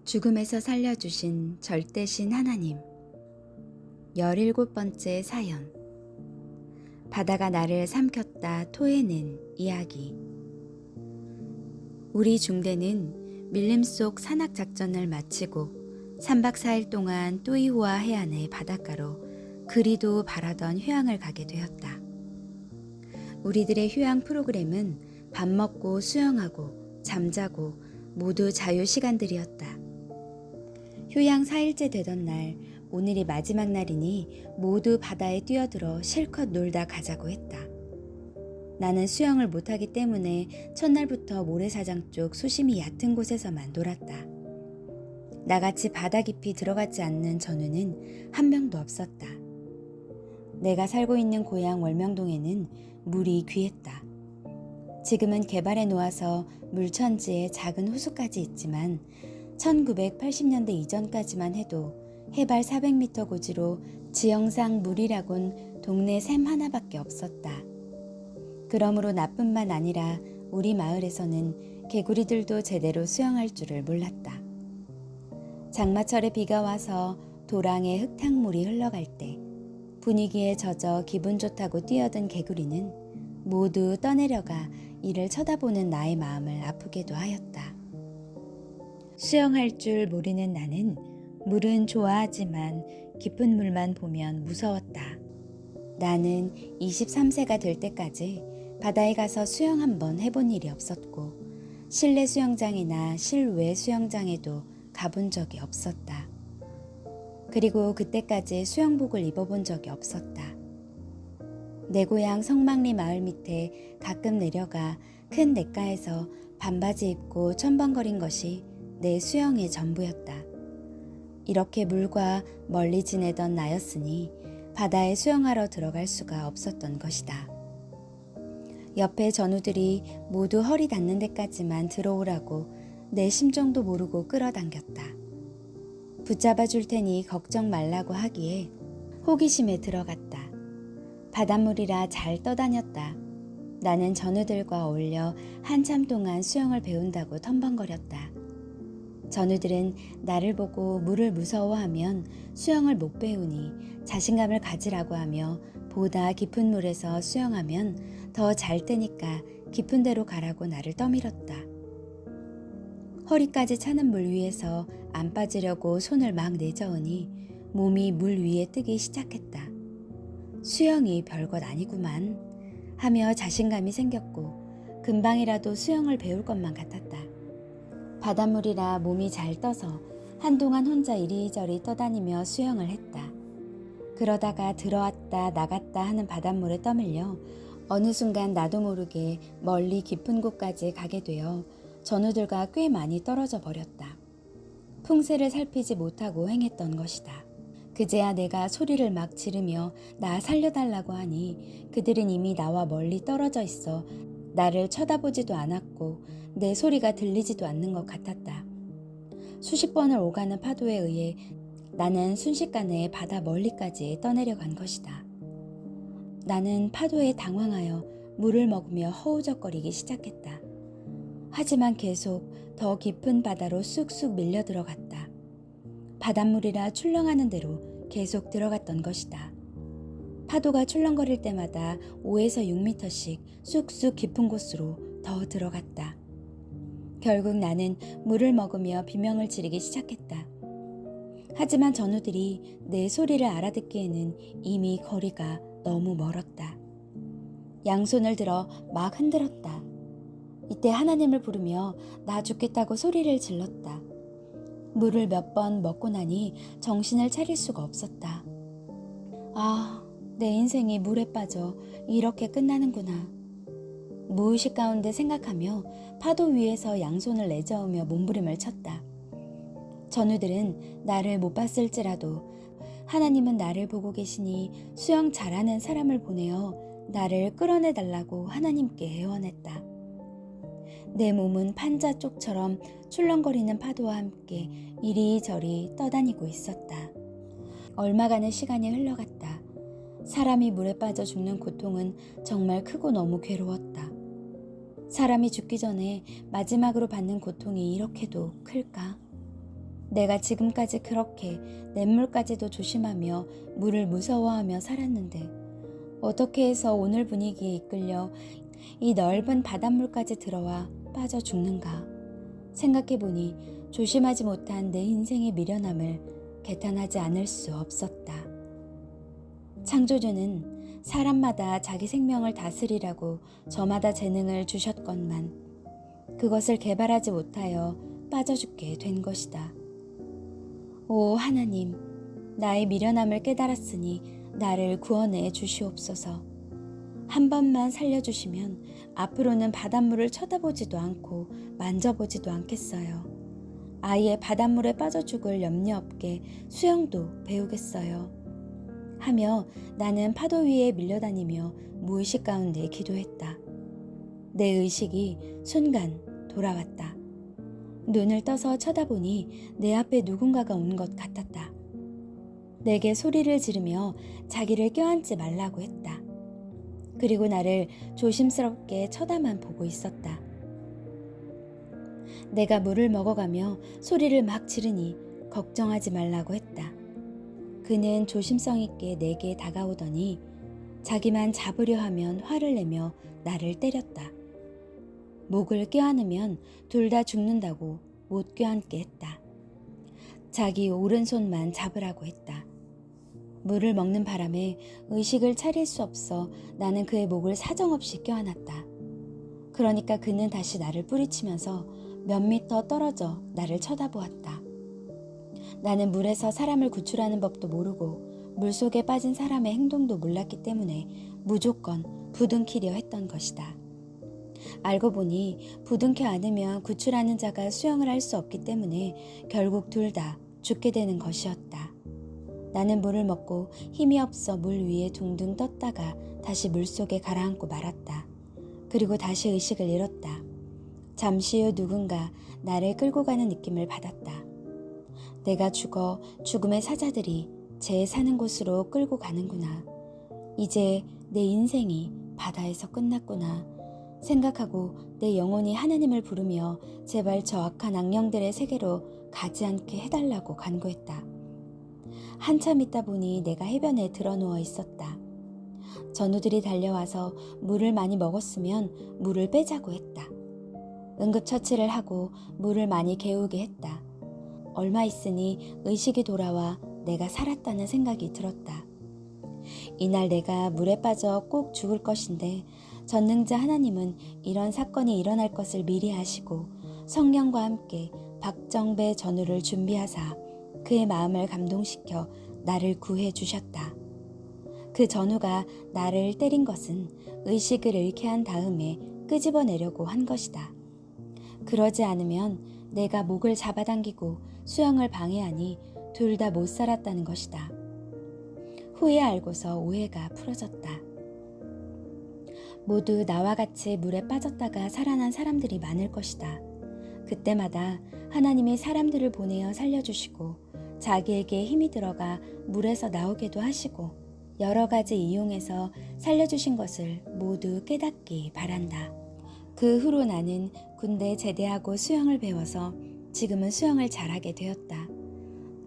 죽음에서 살려주신 절대신 하나님. 17번째 사연. 바다가 나를 삼켰다 토해낸 이야기. 우리 중대는 밀림 속 산악작전을 마치고 3박 4일 동안 또이호아 해안의 바닷가로 그리도 바라던 휴양을 가게 되었다. 우리들의 휴양 프로그램은 밥 먹고 수영하고 잠자고 모두 자유 시간들이었다. 휴양 4일째 되던 날, 오늘이 마지막 날이니 모두 바다에 뛰어들어 실컷 놀다 가자고 했다. 나는 수영을 못하기 때문에 첫날부터 모래사장 쪽 수심이 얕은 곳에서만 놀았다. 나같이 바다 깊이 들어가지 않는 전우는 한 명도 없었다. 내가 살고 있는 고향 월명동에는 물이 귀했다. 지금은 개발해 놓아서 물천지에 작은 호수까지 있지만 1980년대 이전까지만 해도 해발 400m 고지로 지형상 물이라곤 동네 샘 하나밖에 없었다. 그러므로 나뿐만 아니라 우리 마을에서는 개구리들도 제대로 수영할 줄을 몰랐다. 장마철에 비가 와서 도랑에 흙탕물이 흘러갈 때 분위기에 젖어 기분 좋다고 뛰어든 개구리는 모두 떠내려가 이를 쳐다보는 나의 마음을 아프게도 하였다. 수영할 줄 모르는 나는 물은 좋아하지만 깊은 물만 보면 무서웠다. 나는 23세가 될 때까지 바다에 가서 수영 한번 해본 일이 없었고 실내 수영장이나 실외 수영장에도 가본 적이 없었다. 그리고 그때까지 수영복을 입어본 적이 없었다. 내 고향 성막리 마을 밑에 가끔 내려가 큰 냇가에서 반바지 입고 첨벙거린 것이 내 수영의 전부였다. 이렇게 물과 멀리 지내던 나였으니 바다에 수영하러 들어갈 수가 없었던 것이다. 옆에 전우들이 모두 허리 닿는 데까지만 들어오라고 내 심정도 모르고 끌어당겼다. 붙잡아 줄 테니 걱정 말라고 하기에 호기심에 들어갔다. 바닷물이라 잘 떠다녔다. 나는 전우들과 어울려 한참 동안 수영을 배운다고 텀벙거렸다. 전우들은 나를 보고 물을 무서워하면 수영을 못 배우니 자신감을 가지라고 하며 보다 깊은 물에서 수영하면 더 잘 테니까 깊은 데로 가라고 나를 떠밀었다. 허리까지 차는 물 위에서 안 빠지려고 손을 막 내저으니 몸이 물 위에 뜨기 시작했다. 수영이 별것 아니구만 하며 자신감이 생겼고 금방이라도 수영을 배울 것만 같았다. 바닷물이라 몸이 잘 떠서 한동안 혼자 이리저리 떠다니며 수영을 했다. 그러다가 들어왔다 나갔다 하는 바닷물에 떠밀려 어느 순간 나도 모르게 멀리 깊은 곳까지 가게 되어 전우들과 꽤 많이 떨어져 버렸다. 풍세를 살피지 못하고 행했던 것이다. 그제야 내가 소리를 막 지르며 나 살려달라고 하니 그들은 이미 나와 멀리 떨어져 있어 나를 쳐다보지도 않았고 내 소리가 들리지도 않는 것 같았다. 수십 번을 오가는 파도에 의해 나는 순식간에 바다 멀리까지 떠내려간 것이다. 나는 파도에 당황하여 물을 먹으며 허우적거리기 시작했다. 하지만 계속 더 깊은 바다로 쑥쑥 밀려 들어갔다. 바닷물이라 출렁하는 대로 계속 들어갔던 것이다. 파도가 출렁거릴 때마다 5에서 6m씩 쑥쑥 깊은 곳으로 더 들어갔다. 결국 나는 물을 먹으며 비명을 지르기 시작했다. 하지만 전우들이 내 소리를 알아듣기에는 이미 거리가 너무 멀었다. 양손을 들어 막 흔들었다. 이때 하나님을 부르며 나 죽겠다고 소리를 질렀다. 물을 몇 번 먹고 나니 정신을 차릴 수가 없었다. 아, 내 인생이 물에 빠져 이렇게 끝나는구나. 무의식 가운데 생각하며 파도 위에서 양손을 내저으며 몸부림을 쳤다. 전우들은 나를 못 봤을지라도 하나님은 나를 보고 계시니 수영 잘하는 사람을 보내어 나를 끌어내달라고 하나님께 애원했다. 내 몸은 판자 쪽처럼 출렁거리는 파도와 함께 이리저리 떠다니고 있었다. 얼마간의 시간이 흘러갔다. 사람이 물에 빠져 죽는 고통은 정말 크고 너무 괴로웠다. 사람이 죽기 전에 마지막으로 받는 고통이 이렇게도 클까? 내가 지금까지 그렇게 냇물까지도 조심하며 물을 무서워하며 살았는데 어떻게 해서 오늘 분위기에 이끌려 이 넓은 바닷물까지 들어와 빠져 죽는가. 생각해보니 조심하지 못한 내 인생의 미련함을 개탄하지 않을 수 없었다. 창조주는 사람마다 자기 생명을 다스리라고 저마다 재능을 주셨건만 그것을 개발하지 못하여 빠져 죽게 된 것이다. 오 하나님, 나의 미련함을 깨달았으니 나를 구원해 주시옵소서. 한 번만 살려주시면 앞으로는 바닷물을 쳐다보지도 않고 만져보지도 않겠어요. 아예 바닷물에 빠져 죽을 염려 없게 수영도 배우겠어요. 하며 나는 파도 위에 밀려다니며 무의식 가운데 기도했다. 내 의식이 순간 돌아왔다. 눈을 떠서 쳐다보니 내 앞에 누군가가 온 것 같았다. 내게 소리를 지르며 자기를 껴안지 말라고 했다. 그리고 나를 조심스럽게 쳐다만 보고 있었다. 내가 물을 먹어가며 소리를 막 지르니 걱정하지 말라고 했다. 그는 조심성 있게 내게 다가오더니 자기만 잡으려 하면 화를 내며 나를 때렸다. 목을 껴안으면 둘 다 죽는다고 못 껴안게 했다. 자기 오른손만 잡으라고 했다. 물을 먹는 바람에 의식을 차릴 수 없어 나는 그의 목을 사정없이 껴안았다. 그러니까 그는 다시 나를 뿌리치면서 몇 미터 떨어져 나를 쳐다보았다. 나는 물에서 사람을 구출하는 법도 모르고 물속에 빠진 사람의 행동도 몰랐기 때문에 무조건 부둥키려 했던 것이다. 알고 보니 부둥켜 안으면 구출하는 자가 수영을 할 수 없기 때문에 결국 둘 다 죽게 되는 것이었다. 나는 물을 먹고 힘이 없어 물 위에 둥둥 떴다가 다시 물속에 가라앉고 말았다. 그리고 다시 의식을 잃었다. 잠시 후 누군가 나를 끌고 가는 느낌을 받았다. 내가 죽어 죽음의 사자들이 제 사는 곳으로 끌고 가는구나. 이제 내 인생이 바다에서 끝났구나 생각하고 내 영혼이 하나님을 부르며 제발 저 악한 악령들의 세계로 가지 않게 해달라고 간구했다. 한참 있다 보니 내가 해변에 드러누워 있었다. 전우들이 달려와서 물을 많이 먹었으면 물을 빼자고 했다. 응급처치를 하고 물을 많이 개우게 했다. 얼마 있으니 의식이 돌아와 내가 살았다는 생각이 들었다. 이날 내가 물에 빠져 꼭 죽을 것인데 전능자 하나님은 이런 사건이 일어날 것을 미리 아시고 성령과 함께 박정배 전우를 준비하사 그의 마음을 감동시켜 나를 구해 주셨다. 그 전우가 나를 때린 것은 의식을 잃게 한 다음에 끄집어내려고 한 것이다. 그러지 않으면 내가 목을 잡아당기고 수영을 방해하니 둘 다 못 살았다는 것이다. 후에 알고서 오해가 풀어졌다. 모두 나와 같이 물에 빠졌다가 살아난 사람들이 많을 것이다. 그때마다 하나님이 사람들을 보내어 살려주시고 자기에게 힘이 들어가 물에서 나오게도 하시고 여러 가지 이용해서 살려주신 것을 모두 깨닫기 바란다. 그 후로 나는 군대 제대하고 수영을 배워서 지금은 수영을 잘하게 되었다.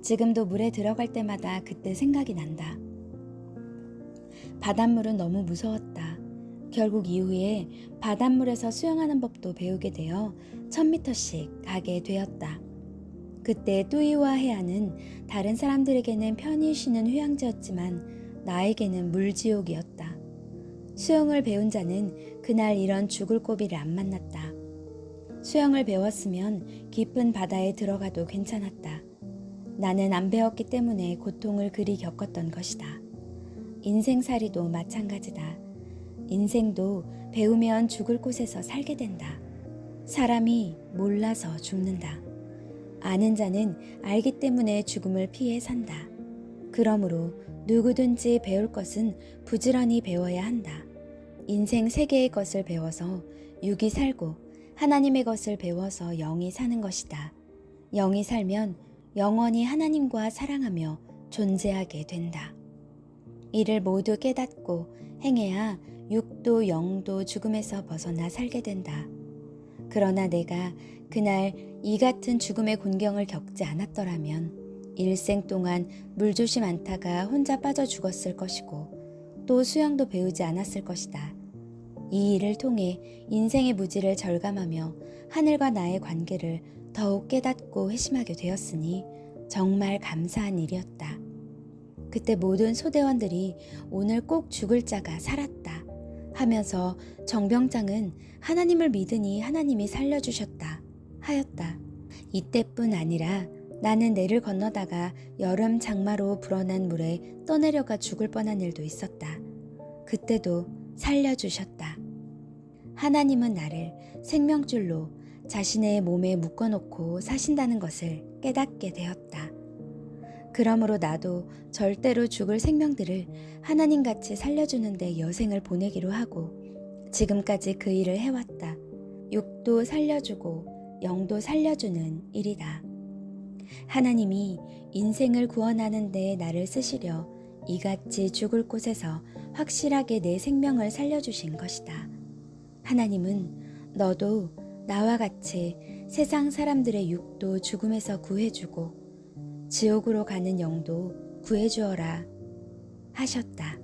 지금도 물에 들어갈 때마다 그때 생각이 난다. 바닷물은 너무 무서웠다. 결국 이후에 바닷물에서 수영하는 법도 배우게 되어 1000m씩 가게 되었다. 그때 뚜이와 해안은 다른 사람들에게는 편히 쉬는 휴양지였지만 나에게는 물지옥이었다. 수영을 배운 자는 그날 이런 죽을 고비를 안 만났다. 수영을 배웠으면 깊은 바다에 들어가도 괜찮았다. 나는 안 배웠기 때문에 고통을 그리 겪었던 것이다. 인생살이도 마찬가지다. 인생도 배우면 죽을 곳에서 살게 된다. 사람이 몰라서 죽는다. 아는 자는 알기 때문에 죽음을 피해 산다. 그러므로 누구든지 배울 것은 부지런히 배워야 한다. 인생 세 개의 것을 배워서 육이 살고 하나님의 것을 배워서 영이 사는 것이다. 영이 살면 영원히 하나님과 사랑하며 존재하게 된다. 이를 모두 깨닫고 행해야 육도 영도 죽음에서 벗어나 살게 된다. 그러나 내가 그날 이 같은 죽음의 곤경을 겪지 않았더라면 일생 동안 물조심 않다가 혼자 빠져 죽었을 것이고 또 수영도 배우지 않았을 것이다. 이 일을 통해 인생의 무지를 절감하며 하늘과 나의 관계를 더욱 깨닫고 회심하게 되었으니 정말 감사한 일이었다. 그때 모든 소대원들이 오늘 꼭 죽을 자가 살았다 하면서 정병장은 하나님을 믿으니 하나님이 살려주셨다 하였다. 이때뿐 아니라 나는 내를 건너다가 여름 장마로 불어난 물에 떠내려가 죽을 뻔한 일도 있었다. 그때도 살려주셨다. 하나님은 나를 생명줄로 자신의 몸에 묶어놓고 사신다는 것을 깨닫게 되었다. 그러므로 나도 절대로 죽을 생명들을 하나님같이 살려주는데 여생을 보내기로 하고 지금까지 그 일을 해왔다. 육도 살려주고 영도 살려주는 일이다. 하나님이 인생을 구원하는 데 나를 쓰시려 이같이 죽을 곳에서 확실하게 내 생명을 살려주신 것이다. 하나님은 너도 나와 같이 세상 사람들의 육도 죽음에서 구해주고 지옥으로 가는 영도 구해주어라 하셨다.